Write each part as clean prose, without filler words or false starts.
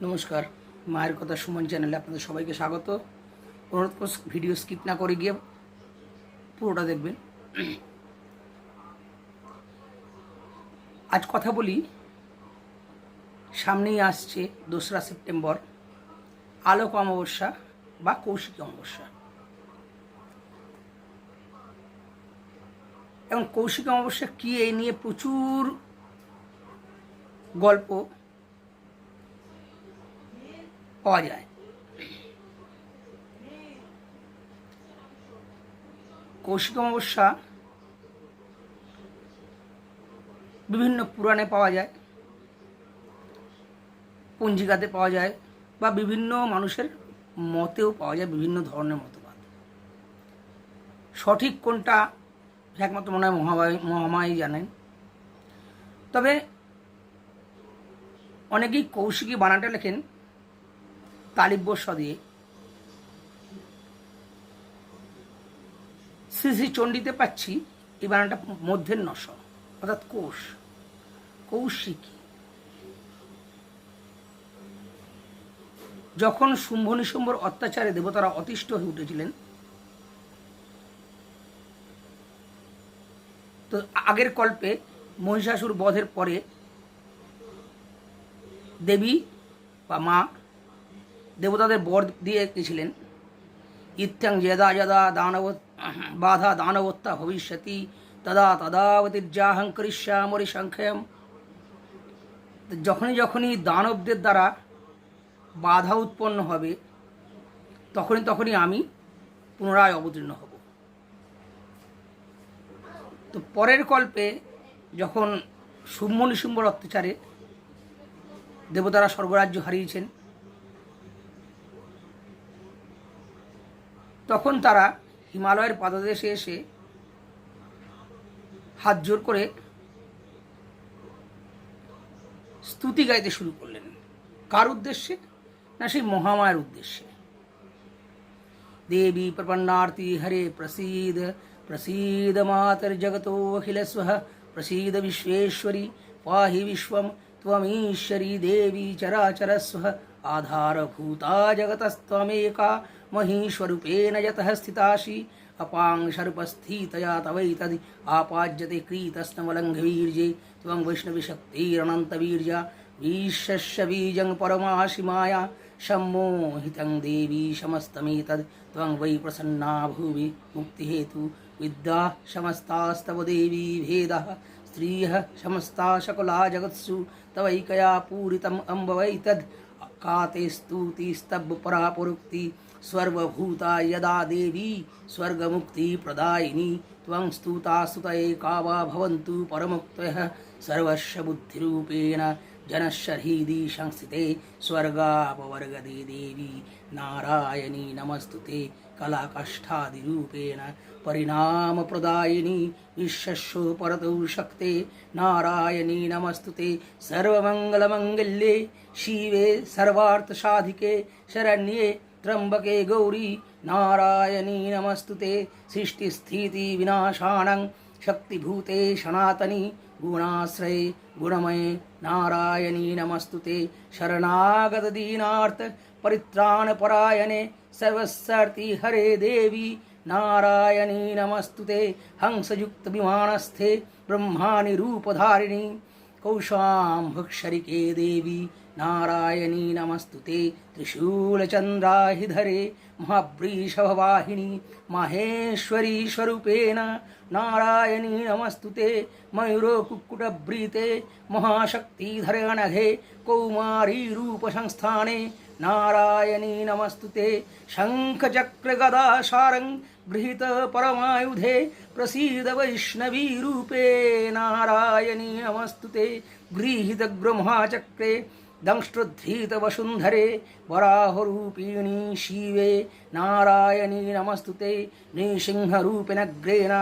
নমস্কার, মায়ের কথা সুমন চ্যানেলে আপনাদের সবাইকে স্বাগত। অনুরোধ করছি ভিডিও স্কিপ না করে গিয়ে পুরোটা দেখবেন। আজ কথা বলি, সামনেই আসছে 2রা সেপ্টেম্বর আলোক অমাবস্যা বা কৌশিকী অমাবস্যা। এবং কৌশিকী অমাবস্যা কী, এই নিয়ে প্রচুর গল্প পাওয়া যায়। কৌশিক অমাবস্যা বিভিন্ন পুরাণে পাওয়া যায়, পঞ্জিকাতে পাওয়া যায়, বা বিভিন্ন মানুষের মতেও পাওয়া যায়, বিভিন্ন ধরনের মতবাদ। সঠিক কোনটা একমাত্র মনে হয় মহামায়াই জানেন। তবে অনেকেই কৌশিকী বানানটা লেখেন তালিব্য স দিয়ে। শ্রী শ্রী চণ্ডীতে পাচ্ছি এই বানানটা মধ্যের নস, অর্থাৎ কোষ, কৌশিকী। যখন শুম্ভ নিশুম্ভর অত্যাচারে দেবতারা অতিষ্ঠ হয়ে উঠেছিলেন, তো আগের কল্পে মহিষাসুর বধের পরে দেবী বা মা দেবতাদের বর দিয়ে গেছিলেন, ইত্যাং যদা যদা দানব বাধা দানবত্তা ভবিষ্যতি তদা তদাবতীর্যাহং করিষ্যামরি সংখ্যম। যখনই যখনই দানবদের দ্বারা বাধা উৎপন্ন হবে, তখনই তখনই আমি পুনরায় অবতীর্ণ হব। তো পরের কল্পে যখন শুম্ভ নিশুম্ভর অত্যাচারে দেবতারা স্বর্গরাজ্য হারিয়েছেন, তখন তারা হিমালয়ের পাদদেশে এসে হাত জোর করে স্তুতি গাইতে শুরু করলেন। কার উদ্দেশ্যে? না, সেই মহামায়ার উদ্দেশ্যে। দেবী প্রপন্নার্তি হরে প্রসীদ প্রসীদ মাতর জগতো অখিলস্ব প্রসীদ বিশ্বেশ্বরী পাহি বিশ্বম ত্বমীশ্বরী দেবী চরাচরস্ব আধারভূতা জগতস্ত্বমেকা মহীস্বरूपेण यतः स्थितासि अपांशरूपस्थितया तवैतदि आपाज्यते क्रीतस्नवलङ्घवीर्ये त्वं वैष्णवीशक्तिरनन्तवीर्या विश्वस्य बीजं परमासि माया सम्मोहितं देवी समस्तमेतद् त्वं वै प्रसन्ना भुवि मुक्तिहेतु विद्या समस्तास्तव देवी भेदः स्त्रियः समस्ता सकला जगत्सु तवैकया पूरितम् अम्ब वै तद् काते स्तुतिस्तव परापुरुक्ति सर्वभूता यदा देवी स्वर्गमुक्ति प्रदायिनी त्वं स्तुता स्तुत एका वा भवन्तु परमुक्तयः सर्वस्य बुद्धिरूपेण जनस्य हृदि संस्थिते स्वर्गापवर्गदे देवी नारायणी नमस्तुते कलाकाष्ठादिरूपेण परिणामप्रदायिनी विश्वस्य परतौ शक्ते नारायणी नमस्तुते सर्वमङ्गलमङ्गल्ये शिवे सर्वार्थसाधिके शरण्ये त्र्यंबके गौरी नारायणी नमस्तुते सृष्टिस्थिति विनाशानं शक्तिभूते सनातनी गुणाश्रये गुणमये नारायणी नमस्तुते शरणागत दीनार्थ परित्राणपरायणे सर्वस्यार्ति हरे देवी नारायणी नमस्तुते हंसयुक्त विमानस्थे ब्रह्माणि रूपधारिणी कौशाम्भक्षरिके देवी नारायणी नमस्तुते त्रिशूलचन्द्राहिधरे महावृषभवाहिनी माहेश्वरी स्वरूपेण नारायणी नमस्तुते मयूरकुक्कुटभृते महाशक्तिधरे अनघे कौमारी रूपसंस्थाने नारायणी नमस्तुते शङ्खचक्रगदासारं गृहीत परमायुधे प्रसीद वैष्णवी रूपे नारायणी नमस्तुते गृहीत ब्रह्मचक्रे दंष्ट्रोद्धृत वसुन्धरे वराहरूपिणी शिवे नारायणी नमस्तुते नृसिंहरूपिणग्रेण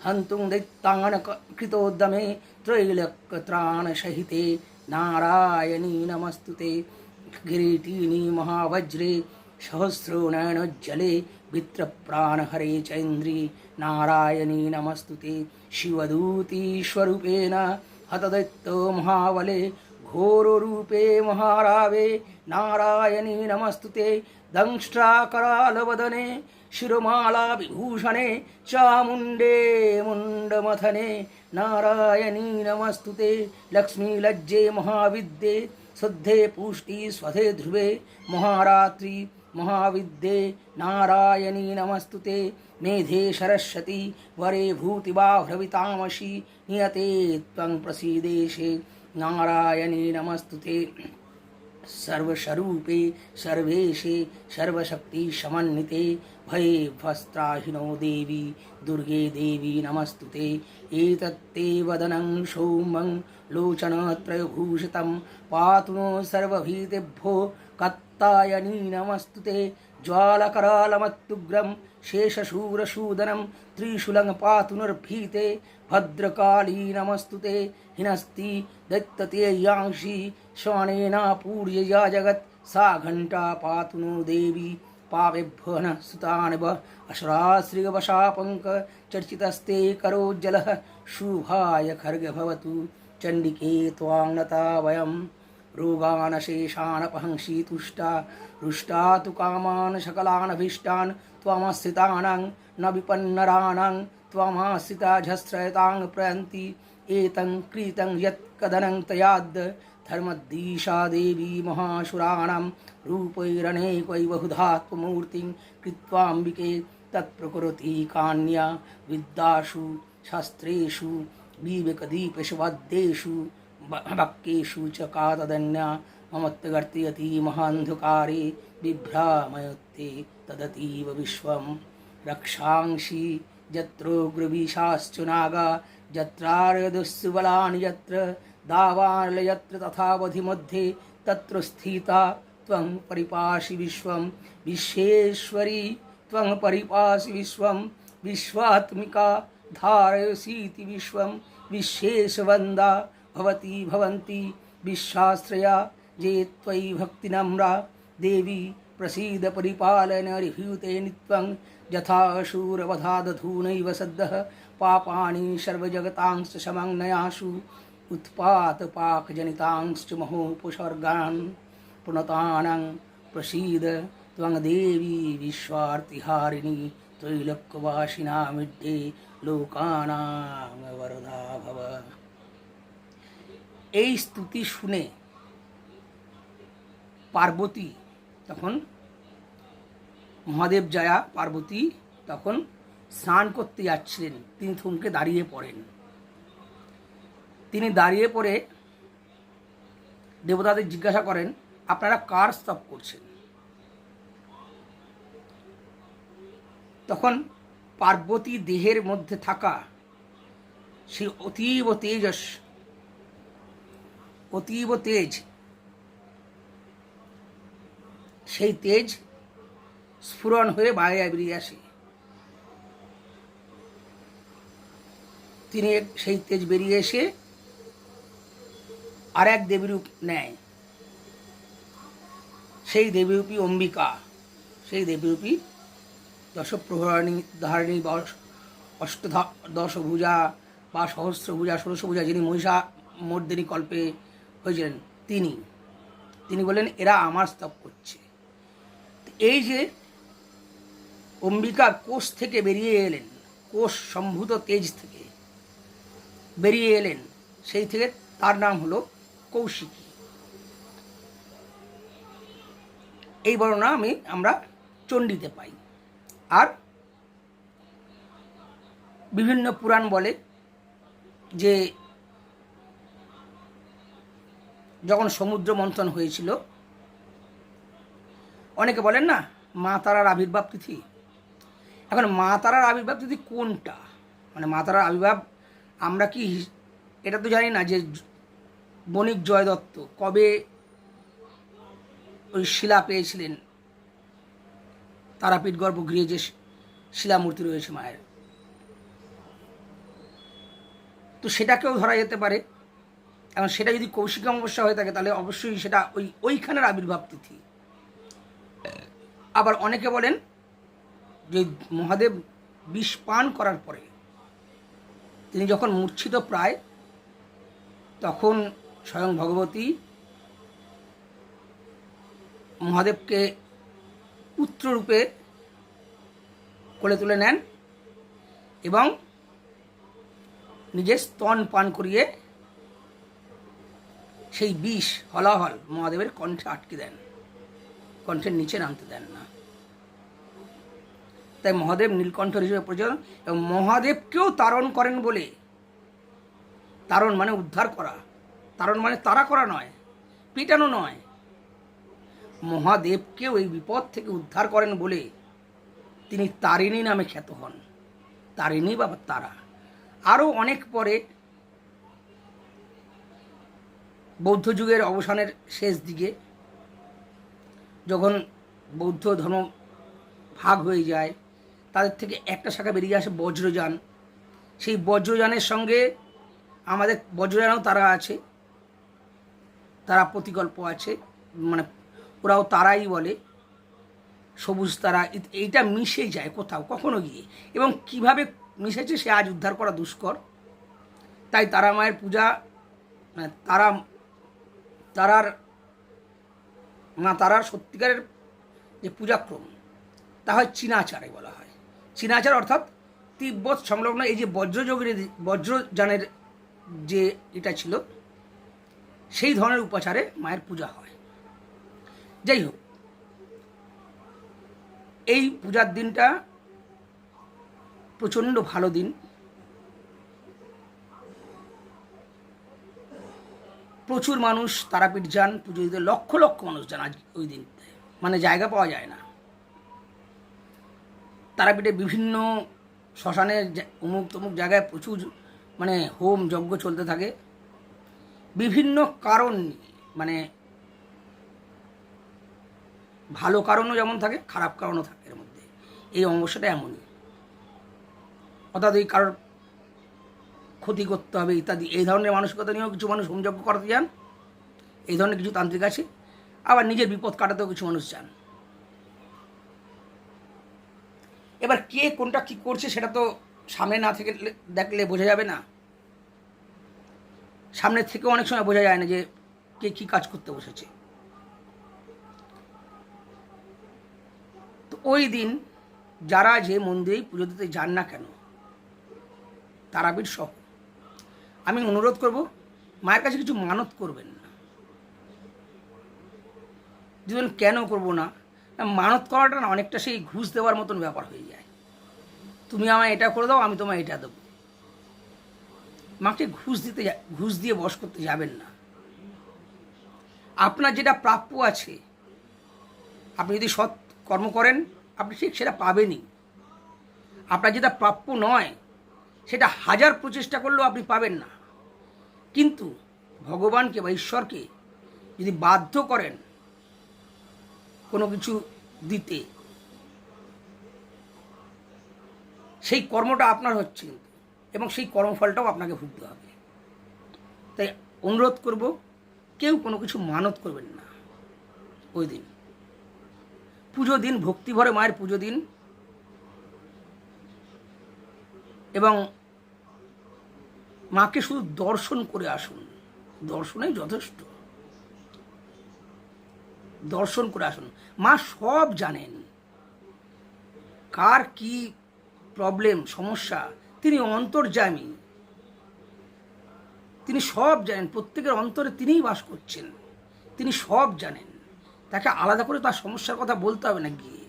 हन्तुं दैत्यान् कृतोद्यमे त्रैलोक्यत्राणसहिते नारायणी नमस्तुते किरीटिनी महावज्रे सहस्रनयनोज्ज्वले वित्रप्राणहरे चैन्द्री नारायणी नमस्तुते शिवदूती स्वरूपेण हतदैत्यो महाबले घोररूपे महारावे नारायणी नमस्तुते दंष्ट्राकरालवदने शिरोमाला विभूषणे चामुण्डे मुण्डमथने नारायणी नमस्तुते लक्ष्मीलज्जे महाविद्ये शुद्धे पुष्टि स्वधे ध्रुवे महारात्रि महाविद्ये नारायणी नमस्तुते मेधे सरस्वती वरे भूतिबाह्रवितामसि नियते त्वं प्रसीदेशे नारायणी नमस्तुते सर्वस्वरूपे सर्वेशे सर्वशक्ति समन्विते भये भस्त्राहिनो देवी दुर्गे देवी नमस्तुते एतत्ते वदनं सौम्यं लोचनत्रयभूषितं पातु नो सर्वभीतिभ्यो कत्तायनी नमस्तुते ज्वालकरालमत्युग्रं शेषशूरशूदनं त्रिशूलं पातु निर्भीते भद्रकाली नमस्तुते हिनस्ति दैत्यते यांशी श्वानेन पूर्यया जगत् सा घण्टा पातु नो देवी पावेभ्यो नः सुतानिव अश्राश्रिगवशापङ्क चर्चितस्ते करोज्जलः शुभाय खर्ग भवतु चण्डिके त्वां नता वयं रोगानशेषानपहंसि तुष्टा रुष्टा तु कामान् सकलानभीष्टान् त्वमस्थितानां न विपन्नराणां त्वमाश्रिता झस्रयतां प्रयन्ति एतं कृतं यत् कदनं तयाद् धर्मदीशा देवी महासुराणां रूपैरनेकैः बहुधात्ममूर्तिं कृत्वाम्बिके तत्प्रकृति कान्या विद्यासु शास्त्रेषु विवेकदीपेषु वाद्येषु वाक्येषु च का तदन्या ममत्वर्तयति महान्धकारे बिभ्रामयते तदतीव विश्वं रक्षांसि यत्रोग्रविशाश्च नागा यत्रार्यदुस्सुबलानि यत्र दावानल यत्र तथावधिमध्ये तत्र स्थिता त्वं परिपासि विश्वं विश्वेश्वरी त्वं परिपासि विश्वं विश्वात्मिका धारयसीति विश्वं विश्वेशवन्दा भवती भवन्ति विश्वाश्रया ये त्वयि भक्तिनम्रा देवी प्रसीद परिपालनरिहूते नित्यं यथा शूरवधादधूनैव सद्यः पापानि सर्वजगतांश्च समग्नयासु उत्पातपाकजनितांश्च महोपसर्गान् पुनतानां प्रसीद त्वं देवी विश्वार्तिहारिणी त्रैलोक्यवासिनामिड्डे लोकानां वरदा भव। এই স্তুতি শুনে পার্বতী তখন মহাদেব জয়া পার্বতী তখন স্নান করতে যাচ্ছিলেন। তিনি থমকে দাঁড়িয়ে পড়েন। তিনি দাঁড়িয়ে পড়ে দেবতাদের জিজ্ঞাসা করেন, আপনারা কার স্তব করছেন? তখন পার্বতী দেহের মধ্যে থাকা সেই অতীব তেজ সেই তেজ স্ফুরণ হয়ে বাইরে বেরিয়ে আসে। তিনি সেই তেজ বেরিয়ে এসে আর এক দেবীরূপ নেয়। সেই দেবীরূপী অম্বিকা, সেই দেবীরূপী দশপ্রহরণী ধারিণী বা দশভুজা বা সহস্রভুজা ষোড়শভুজা, যিনি মহিষা মর্দিনী কল্পে হয়েছিলেন, তিনি বললেন এরা আমার স্তব করছে। এই যে অম্বিকা কোষ থেকে বেরিয়ে এলেন, কোষ সম্ভূত তেজ থেকে বেরিয়ে এলেন, সেই থেকে তার নাম হলো কৌশিকী। এই বর্ণনা আমরা চণ্ডীতে পাই। আর বিভিন্ন পুরাণ বলে যে যখন সমুদ্র মন্থন হয়েছিল, অনেকে বলেন না মা তারার আবির্ভাব তিথি। এখন মা তারার আবির্ভাব তিথি কোনটা, মানে মা তারার আবির্ভাব আমরা কি এটা তো জানি না যে বণিক জয় দত্ত কবে ওই শিলা পেয়েছিলেন, তারাপীঠ গর্ভগৃহে যে শিলামূর্তি রয়েছে মায়ের, তো সেটাকেও ধরা যেতে পারে। এখন সেটা যদি কৌশিক অমাবস্যা হয়ে থাকে তাহলে অবশ্যই সেটা ওইখানের আবির্ভাব তিথি। আবার অনেকে বলেন যে মহাদেব বিষ পান করার পরে তিনি যখন মূর্ছিত প্রায়, তখন স্বয়ং ভগবতী মহাদেবকে পুত্ররূপে কোলে তুলে নেন এবং নিজের স্তন পান করিয়ে সেই বিষ হলাহল মহাদেবের কণ্ঠে আটকে দেন, কণ্ঠের নিচে নামতে দেন না। তাই মহাদেব নীলকণ্ঠ হিসেবে পরিচিত এবং মহাদেবকেও তারণ করেন বলে, তারণ মানে উদ্ধার করা, তারণ মানে তাড়া করা নয়, পিটানো নয়, মহাদেবকেও এই বিপদ থেকে উদ্ধার করেন বলে তিনি তারিণী নামে খ্যাত হন। তারিণী বা তারা। আরও অনেক পরে বৌদ্ধ যুগের অবসানের শেষ দিকে যখন বৌদ্ধ ধর্ম ভাগ হয়ে যায়, তাদের থেকে একটা শাখা বেরিয়ে আসে বজ্রযান। সেই বজ্রযানের সঙ্গে আমাদের বজ্রযানও তারা আছে, তারা প্রতিকল্প আছে, মানে ওরাও তারাই বলে, সবুজ তারা। এইটা মিশে যায় কোথাও কখনো গিয়ে, এবং কিভাবে মিশেছে সে আজ উদ্ধার করা দুষ্কর। তাই তারা মায়ের পূজা, মানে তারার সত্যিকারের যে পূজাক্রম তা হয় চীনাচারে বলা হয়। চীনাচার অর্থাৎ তিব্বত সংলগ্ন এই যে বজ্রযানের যে এটা ছিল, সেই ধরনের উপাচারে মায়ের পূজা হয়। যাই হোক, এই পূজার দিনটা প্রচণ্ড ভালো দিন। প্রচুর মানুষ তারাপীঠ যান পুজো দিতে, লক্ষ লক্ষ মানুষ যান আজ ওই দিন, মানে জায়গা পাওয়া যায় না। তারাপীঠে বিভিন্ন শ্মশানে অমুক তমুক জায়গায় প্রচুর মানে হোম যজ্ঞ চলতে থাকে, বিভিন্ন কারণ, মানে ভালো কারণও যেমন থাকে, খারাপ কারণও থাকে এর মধ্যে। এই অমাবস্যাটা এমনই, অর্থাৎ এই কারোর ক্ষতি করতে হবে ইত্যাদি এই ধরনের মানসিকতা নিয়েও কিছু মানুষ হোমযজ্ঞ করাতে যান। এই ধরনের কিছু তান্ত্রিক আছে। আবার নিজের বিপদ কাটাতেও কিছু মানুষ যান। এবার কে কোনটা কি করছে সেটা তো সামনে না থেকে দেখলে বোঝা যাবে না। সামনে থেকেও অনেক সময় বোঝা যায় না যে কে কী কাজ করতে বসেছে। তো ওই দিন যারা যে মন্দিরেই পুজো দিতে যান না কেন, তারাপীঠ সহ, আমি অনুরোধ করব মায়ের কাছে কিছু মানত করবেন না। যেমন কেন করব না, মানত করাটা না অনেকটা সেই ঘুষ দেওয়ার মতন ব্যাপার হয়ে যায়। তুমি আমায় এটা করে দাও, আমি তোমায় এটা দেবো। মাকে ঘুষ দিয়ে বশ করতে যাবেন না। আপনার যেটা প্রাপ্য আছে, আপনি যদি সৎ কর্ম করেন আপনি ঠিক সেটা পাবেনই। আপনার যেটা প্রাপ্য নয় সেটা হাজার প্রচেষ্টা করলেও আপনি পাবেন না। কিন্তু ভগবানকে বা ঈশ্বরকে যদি বাধ্য করেন কোনো কিছু দিতে, সেই কর্মটা আপনার হচ্ছে কিন্তু, এবং সেই কর্মফলটাও আপনাকে ভুগতে হবে। তাই অনুরোধ করব, কেউ কোনো কিছু মানত করবেন না ওই দিন। পুজো দিন, ভক্তিভরে মায়ের পুজো দিন, এবং মাকে শুধু দর্শন করে আসুন। দর্শনেই যথেষ্ট, দর্শন করে আসুন। মা সব জানেন, কার কি প্রবলেম সমস্যা, তিনি অন্তর্যামী, তিনি সব জানেন। প্রত্যেকের অন্তরে তিনিই বাস করছেন, তিনি সব জানেন। তাকে আলাদা করে তার সমস্যার কথা বলতে হবে না, গিয়ে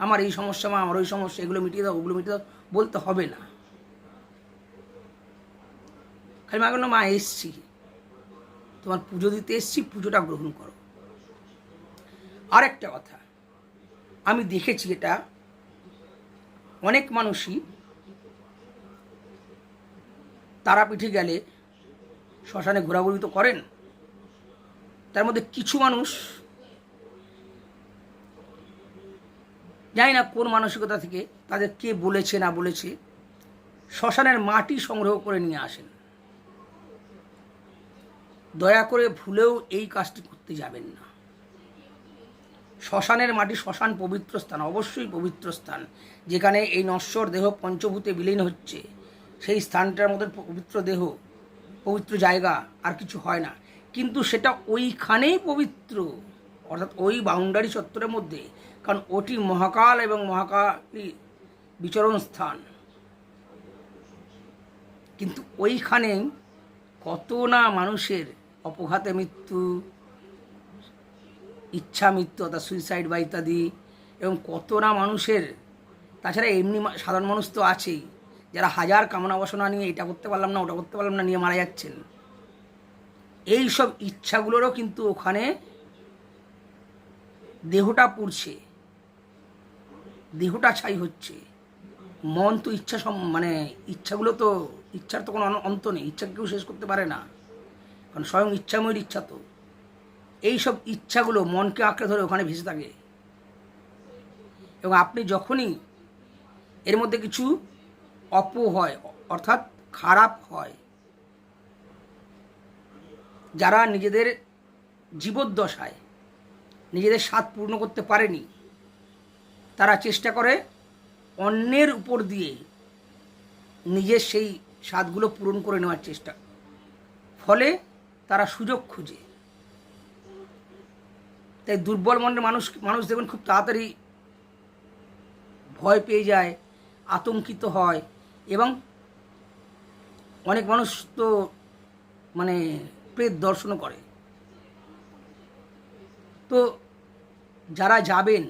আমার এই সমস্যা মা, আমার ওই সমস্যা, এগুলো মিটিয়ে দাও, ওগুলো মিটিয়ে দাও বলতে হবে না। খালি মা বললো, মা এসছি, তোমার পুজো দিতে এসছি, পুজোটা গ্রহণ করো। আরেকটা কথা আমি দেখেছি, এটা অনেক মানুষই তারাপীঠে গেলে শ্মশানে ঘোরাঘুরি তো করেন, তার মধ্যে কিছু মানুষ জানি না কোন মানসিকতা থেকে, তাদের কে বলেছে না বলেছে, শ্মশানের মাটি সংগ্রহ করে নিয়ে আসেন। দয়া করে ভুলেও এই কাজটি করতে যাবেন না। শ্মশানের মাটি, শ্মশান পবিত্র স্থান, অবশ্যই পবিত্র স্থান, যেখানে এই নশ্বর দেহ পঞ্চভূতে বিলীন হচ্ছে, সেই স্থানটার মধ্যে পবিত্র দেহ, পবিত্র জায়গা আর কিছু হয় না। কিন্তু সেটা ওইখানেই পবিত্র, অর্থাৎ ওই বাউন্ডারি চত্বরের মধ্যে, কারণ ওটি মহাকাল এবং মহাকালী বিচরণ স্থান। কিন্তু ওইখানে কত না মানুষের অপঘাতে মৃত্যু, ইচ্ছা মৃত্যু অর্থাৎ সুইসাইড বা ইত্যাদি, এবং কত না মানুষের, তাছাড়া এমনি সাধারণ মানুষ তো আছেই যারা হাজার কামনা বাসনা নিয়ে এটা করতে পারলাম না ওটা করতে পারলাম না নিয়ে মারা যাচ্ছেন। এই সব ইচ্ছাগুলোরও কিন্তু ওখানে দেহটা পুড়ছে, দেহটা ছাই হচ্ছে। মন তো ইচ্ছা মানে ইচ্ছাগুলো তো, ইচ্ছার তো কোনো অন্ত নেই, ইচ্ছাকে কেউ শেষ করতে পারে না, কারণ স্বয়ং ইচ্ছাময়ের ইচ্ছা তো। এই সব ইচ্ছাগুলো মনকে আঁকড়ে ধরে ওখানে ভেসে থাকে। এবং আপনি যখনই এর মধ্যে কিছু হয় অর্থাৎ খারাপ হয়, যারা নিজেদের জীবদ্দশায় নিজেদের স্বাদ পূর্ণ করতে পারেনি, তারা চেষ্টা করে অন্যের উপর দিয়ে নিজের সেই স্বাদগুলো পূরণ করে নেওয়ার চেষ্টা, ফলে তারা সুযোগ খুঁজে। তাই দুর্বল মনের মানুষ দেখবেন খুব তাড়াতাড়ি ভয় পেয়ে যায়, আতঙ্কিত হয়, এবং অনেক মানুষ তো মানে প্রেত দর্শনও করে। তো যারা যাবেন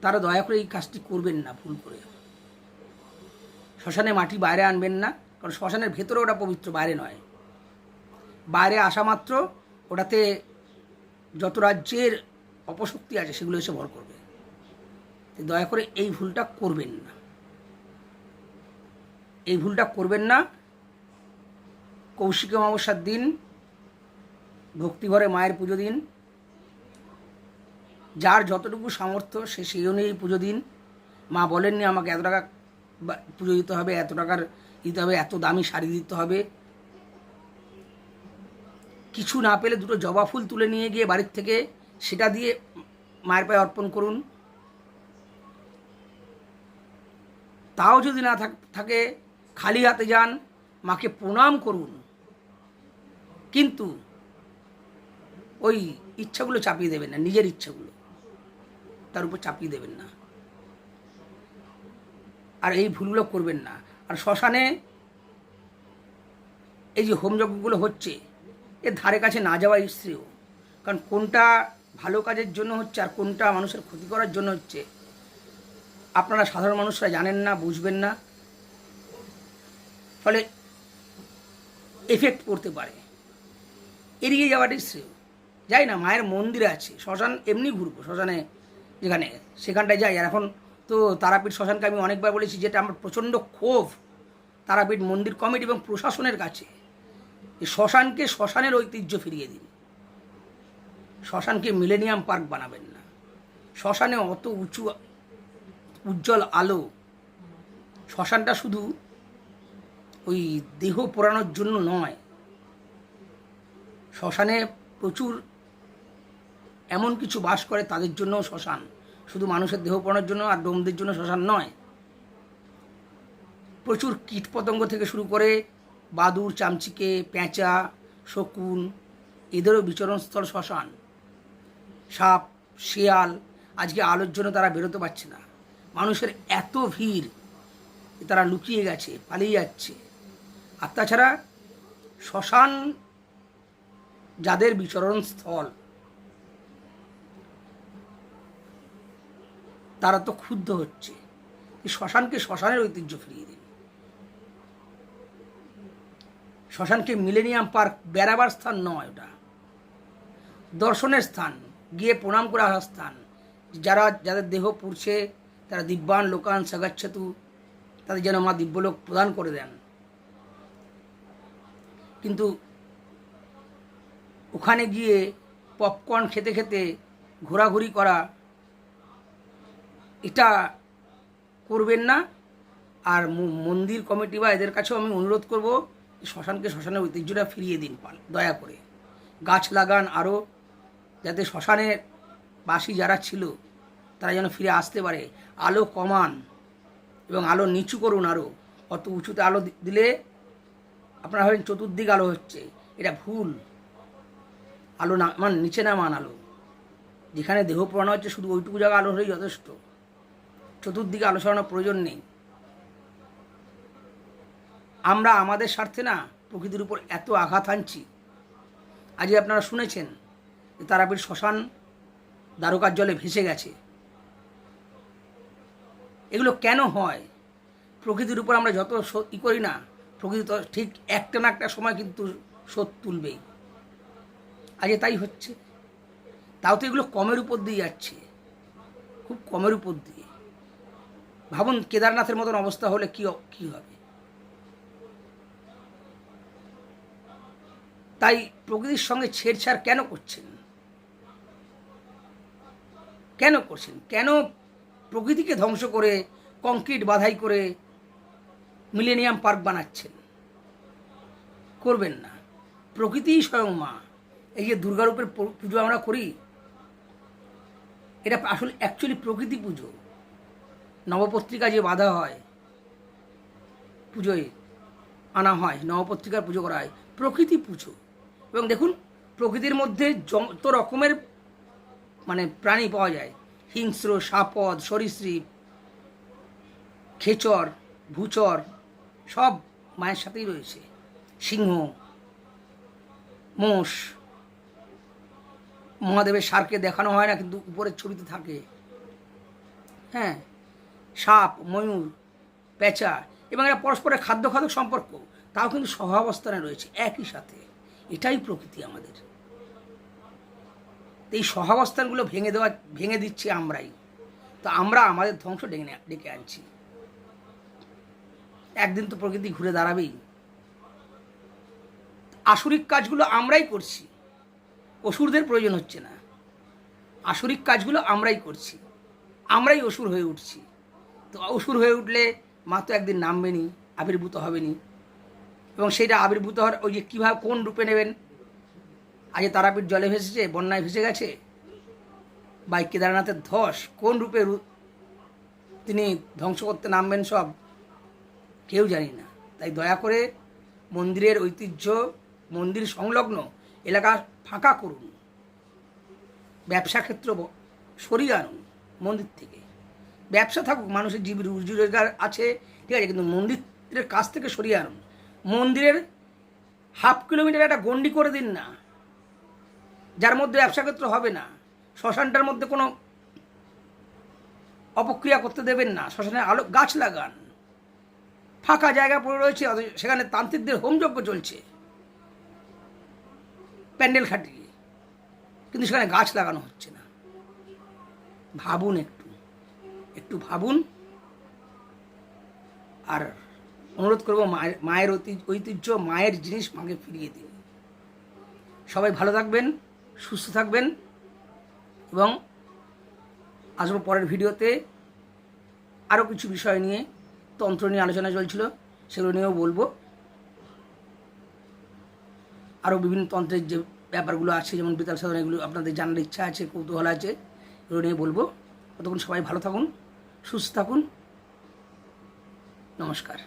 তারা দয়া করে এই কাজটি করবেন না ভুল করে। শ্মশানে মাটি বাইরে আনবেন না, কারণ শ্মশানের ভেতরে ওটা পবিত্র, বাইরে নয়। বাইরে আসা মাত্র ওটাতে যত রাজ্যের অপশক্তি আছে সেগুলো এসে ভর করবে। দয়া করে এই ভুলটা করবেন না, এই ভুলটা করবেন না। কৌশিক অমাবস্যার দিন ভক্তিভরে মায়ের পুজো দিন, যার যতটুকু সামর্থ্য সে সেই অনুযায়ী পুজো দিন। মা বলেননি আমাকে এত টাকা পুজো দিতে হবে, এত টাকার দিতে হবে, এত দামি শাড়ি দিতে হবে। কিছু না পেলে দুটো জবা ফুল তুলে নিয়ে গিয়ে বাড়ির থেকে সেটা দিয়ে মায়ের পায়ে অর্পণ করুন। তাও যদি না থাকে খালি হাতে যান, মাকে প্রণাম করুন, কিন্তু ওই ইচ্ছাগুলো চাপিয়ে দেবেন না, নিজের ইচ্ছাগুলো তার উপর চাপিয়ে দেবেন না। আর এই ভুলগুলো করবেন না। আর শ্মশানে এই যে হোমযজ্ঞগুলো হচ্ছে এর ধারে কাছে না যাওয়াই শ্রেয়, কারণ কোনটা ভালো কাজের জন্য হচ্ছে আর কোনটা মানুষের ক্ষতি করার জন্য হচ্ছে আপনারা সাধারণ মানুষরা জানেন না, বুঝবেন না, ফলে এফেক্ট পড়তে পারে। এড়িয়ে যাওয়াটাই শ্রেয়। যাই না, মায়ের মন্দিরে আছে, শ্মশান এমনি ঘুরবো, শ্মশানে যেখানে সেখানটায় যাই। আর এখন তো তারাপীঠ শ্মশানকে আমি অনেকবার বলেছি, যেটা আমার প্রচণ্ড ক্ষোভ তারাপীঠ মন্দির কমিটি এবং প্রশাসনের কাছে, শ্মশানকে শ্মশানের ঐতিহ্য ফিরিয়ে দিন। শ্মশানকে মিলেনিয়াম পার্ক বানাবেন না। শ্মশানে অত উঁচু উজ্জ্বল আলো, শ্মশানটা শুধু ওই দেহ পোড়ানোর জন্য নয়, শ্মশানে প্রচুর এমন কিছু বাস করে তাদের জন্যও শ্মশান, শুধু মানুষের দেহ পোড়ানোর জন্য আর ডোমদের জন্য শ্মশান নয়। প্রচুর কীটপতঙ্গ থেকে শুরু করে বাদুড়, চামচিকে, পেঁচা, শকুন, এদেরও বিচরণস্থল শ্মশান। সাপ, শিয়াল, আজকে আলোর জন্য তারা বেরোতে পারছে না, মানুষের এত ভিড়, তারা লুকিয়ে গেছে, পালিয়ে যাচ্ছে। আর তাছাড়া শ্মশান যাদের বিচরণ স্থল, তারা তো ক্ষুব্ধ হচ্ছে। শ্মশানকে শ্মশানের ঐতিহ্য ফিরিয়ে দিন। শ্মশানকে মিলেনিয়াম পার্ক বেড়াবার স্থান নয়, ওটা দর্শনের স্থান, গিয়ে প্রণাম করে আসার স্থান। যাদের দেহ পুড়ছে তারা দিব্যান লোকান সাগাচ্ছাতু, তাদের যেন মা দিব্যলোক প্রদান করে দেন। কিন্তু ওখানে গিয়ে পপকর্ন খেতে খেতে ঘোরাঘুরি করা, এটা করবেন না। আর মন্দির কমিটি বা এদের কাছেও আমি অনুরোধ করব, শ্মশানকে শ্মশানের ঐতিহ্যটা ফিরিয়ে দিন দয়া করে। গাছ লাগান আরও, যাতে শ্মশানের বাসী যারা ছিল তারা যেন ফিরে আসতে পারে। আলো কমান এবং আলো নিচু করুন আরও। অত উঁচুতে আলো দিলে আপনারা ভাবেন চতুর্দিক আলো হচ্ছে, এটা ভুল। আলো নিচে নামান আলো। যেখানে দেহ পোড়ানো হচ্ছে শুধু ওইটুকু জায়গা আলো হলেই যথেষ্ট, চতুর্দিকে আলো ছড়ানোর প্রয়োজন নেই। আমরা আমাদের স্বার্থে না প্রকৃতির উপর এত আঘাত আনছি। আজকে আপনারা শুনেছেন যে তারাপীঠ শ্মশান দ্বারকার জলে ভেসে গেছে। এগুলো কেন হয়? প্রকৃতির উপর আমরা যত ই করি না, প্রকৃতি তো ঠিক একটা না একটা সময় কিন্তু শোধ তুলবেই। আজকে তাই হচ্ছে। তাও তো এগুলো কমের উপর দিয়ে যাচ্ছে, খুব কমের উপর দিয়ে। ভাবুন কেদারনাথের মতন অবস্থা হলে কি হবে। তাই প্রকৃতির সঙ্গে ছেড়ছাড় কেন করছেন? কেন প্রকৃতিকে ধ্বংস করে কংক্রিট বাধাই করে মিলেনিয়াম পার্ক বানাচ্ছেন? করবেন না। প্রকৃতিই স্বয়ং মা। এই যে দুর্গারূপের পুজো আমরা করি, এটা আসলে অ্যাকচুয়ালি প্রকৃতি পুজো। নবপত্রিকা যে বাঁধা হয়, পুজোয় আনা হয়, নবপত্রিকার পুজো করা হয়, প্রকৃতি পুজো। এবং দেখুন প্রকৃতির মধ্যে যত রকমের প্রাণী পাওয়া যায়, হিংস্র, সাপদ, সরীসৃপ, খেচর, ভূচর, সব মায়ের সাথেই রয়েছে। সিংহ, মোষ, মহাদেবের ষাঁড়কে দেখানো হয় না কিন্তু উপরের ছবিতে থাকে। হ্যাঁ, সাপ, ময়ূর, পেঁচা, এবং এরা পরস্পরের খাদ্য সম্পর্ক, তাও কিন্তু সহাবস্থানে রয়েছে একই সাথে। এটাই প্রকৃতি আমাদের। এই সহাবস্থানগুলো ভেঙে দিচ্ছি আমরাই। তো আমরা আমাদের ধ্বংস ডেকে আনছি। একদিন তো প্রকৃতি ঘুরে দাঁড়াবেই। আসরিক কাজগুলো আমরাই করছি, অসুরদের প্রয়োজন হচ্ছে না। আসরিক কাজগুলো আমরাই করছি, আমরাই অসুর হয়ে উঠছি। তো অসুর হয়ে উঠলে মা তো একদিন নামবেনি, আবির্ভূত হবেনি। এবং সেইটা আবির্ভূত হওয়ার ওই যে কীভাবে কোন রূপে নেবেন। আজকে তারাপীঠ জলে ভেসেছে, বন্যায় ভেসে গেছে, বা কেদারনাথের ধস কোন রূপে তিনি ধ্বংস করতে নামবেন সব কেউ জানি না। তাই দয়া করে মন্দিরের ঐতিহ্য, মন্দির সংলগ্ন এলাকা ফাঁকা করুন, ব্যবসা ক্ষেত্র সরিয়ে আনুন মন্দির থেকে। ব্যবসা থাকুক, মানুষের রুজি রোজগার আছে, ঠিক আছে, কিন্তু মন্দিরের কাছ থেকে সরিয়ে আনুন। মন্দিরের হাফ কিলোমিটার একটা গণ্ডি করে দিন না, যার মধ্যে ব্যবসা ক্ষেত্র হবে না। শ্মশানটার মধ্যে কোনো অপক্রিয়া করতে দেবেন না। শ্মশানে গাছ লাগান। ফাঁকা জায়গা পড়ে রয়েছে, সেখানে তান্ত্রিকদের হোমযজ্ঞ চলছে প্যান্ডেল খাটিয়ে, কিন্তু সেখানে গাছ লাগানো হচ্ছে না। ভাবুন, একটু ভাবুন। আর অনুরোধ করবো মায়ের ঐতিহ্য, মায়ের জিনিস মাকে ফিরিয়ে দিন। সবাই ভালো থাকবেন, সুস্থ থাকবেন, এবং আসবো পরের ভিডিওতে আরও কিছু বিষয় নিয়ে। তন্ত্র নিয়ে আলোচনা চলছিল, সেগুলো নিয়েও বলবো। আরও বিভিন্ন তন্ত্রের যে ব্যাপারগুলো আছে, যেমন বেতাল সাধনা, এগুলো আপনাদের জানার ইচ্ছা আছে, কৌতূহল আছে, এগুলো নিয়ে বলবো। ততক্ষণ সবাই ভালো থাকুন, সুস্থ থাকুন। নমস্কার।